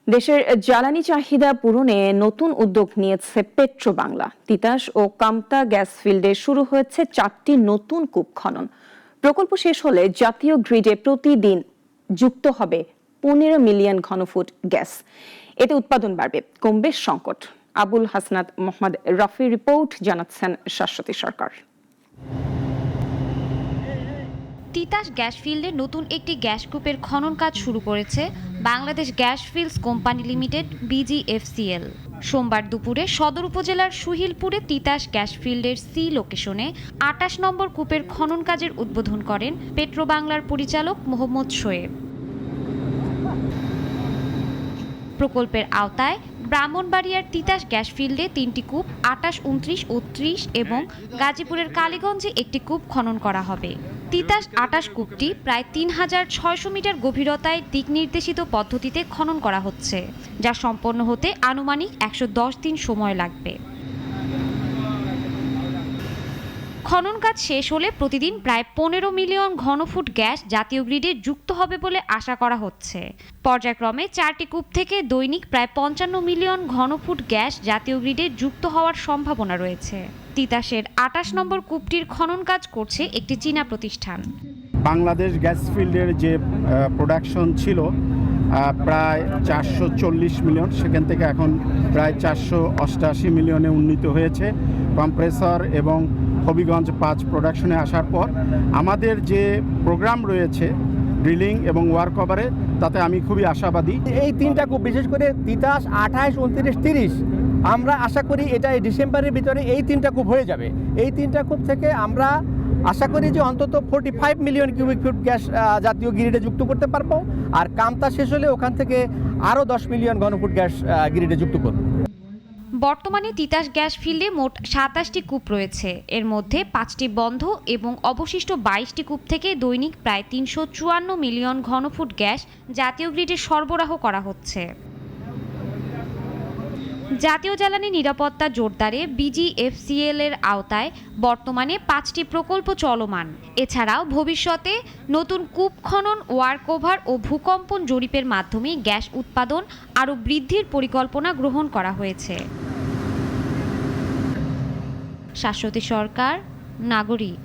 দেশের জ্বালানি চাহিদা পূরণে নতুন উদ্যোগ নিয়েছে পেট্রোবাংলা। তিতাস ও কামতা গ্যাস ফিল্ডে শুরু হয়েছে 4টি নতুন কূপ খনন। প্রকল্প শেষ হলে জাতীয় গ্রিডে প্রতিদিন যুক্ত হবে 15 মিলিয়ন ঘনফুট গ্যাস। এতে উৎপাদন বাড়বে, কমবে সংকট। আবুল হাসনাত মোহাম্মদ রাফি রিপোর্ট, জানাচ্ছেন শাশ্বতী সরকার। তিতাস গ্যাস ফিল্ডে নতুন একটি গ্যাস কূপের খনন কাজ শুরু করেছে Bangladesh gas fields company limited BGFCL। সোমবার দুপুরে সদর উপজেলার সুহিলপুরে তিতাস গ্যাস ফিল্ডের সি লোকেশনে 28 নম্বর কূপের খনন কাজের উদ্বোধন করেন পেট্রোবাংলার পরিচালক মোহাম্মদ শোয়েব। প্রকল্পের আওতায় ব্রাহ্মণবাড়িয়ার তিতাস গ্যাস ফিল্ডে 3টি কূপ 28, 29 ও 30 এবং গাজীপুরের কালীগঞ্জে একটি কূপ খনন করা হবে। তিতাস 28 কূপটি প্রায় 3600 মিটার গভীরতায় দিক নির্দেশিত পদ্ধতিতে খনন করা হচ্ছে, যা সম্পন্ন হতে আনুমানিক 110 দিন সময় লাগবে। খনন কাজ শেষ হলে প্রতিদিন প্রায় 15 মিলিয়ন ঘনফুট গ্যাস জাতীয় গ্রিডে যুক্ত হবে বলে আশা করা হচ্ছে। পর্যায়ক্রমে 4টি কূপ থেকে দৈনিক প্রায় 55 মিলিয়ন ঘনফুট গ্যাস জাতীয় গ্রিডে যুক্ত হওয়ার সম্ভাবনা রয়েছে। তিতাসের 28 নম্বর কূপটির খনন কাজ করছে একটি চীনা প্রতিষ্ঠান। বাংলাদেশ গ্যাস ফিল্ডের যে প্রোডাকশন ছিল প্রায় 440 মিলিয়ন, সেখান থেকে এখন প্রায় 488 মিলিয়নে উন্নীত হয়েছে। কম্প্রেসর এবং হবিগঞ্জ 5 প্রোডাকশনে আসার পর আমাদের যে প্রোগ্রাম রয়েছে ড্রিলিং এবং ওয়ার্ক ওভারে, তাতে আমি খুবই আশাবাদী। এই 3টা কূপ, বিশেষ করে তিতাস 28, 29, 30, আমরা আশা করি এটা এই ডিসেম্বরের ভিতরে এই 3টা কূপ হয়ে যাবে। এই 3টা কূপ থেকে আমরা আশা করি যে অন্তত 45 মিলিয়ন কিউবিক ফুট গ্যাস জাতীয় গ্রিডে যুক্ত করতে পারবো। আর কামতা শেষ হলে ওখান থেকে আরও 10 মিলিয়ন ঘনফুট গ্যাস গ্রিডে যুক্ত করব। বর্তমানে তিতাস গ্যাস ফিল্ডে মোট 27টি কূপ রয়েছে। এর মধ্যে 5টি বন্ধ এবং অবশিষ্ট 22টি কূপ থেকে দৈনিক প্রায় 354 মিলিয়ন ঘনফুট গ্যাস জাতীয় গ্রিডে সরবরাহ করা হচ্ছে। জাতীয় জ্বালানি নিরাপত্তা জোরদারে BGFCL এর আওতায় বর্তমানে 5টি প্রকল্প চলমান। এছাড়াও ভবিষ্যতে নতুন কূপ খনন, ওয়ার্ক ওভার ও ভূকম্পন জরিপের মাধ্যমে গ্যাস উৎপাদন আরও বৃদ্ধির পরিকল্পনা গ্রহণ করা হয়েছে। শাশ্বতী সরকার, নাগরিক।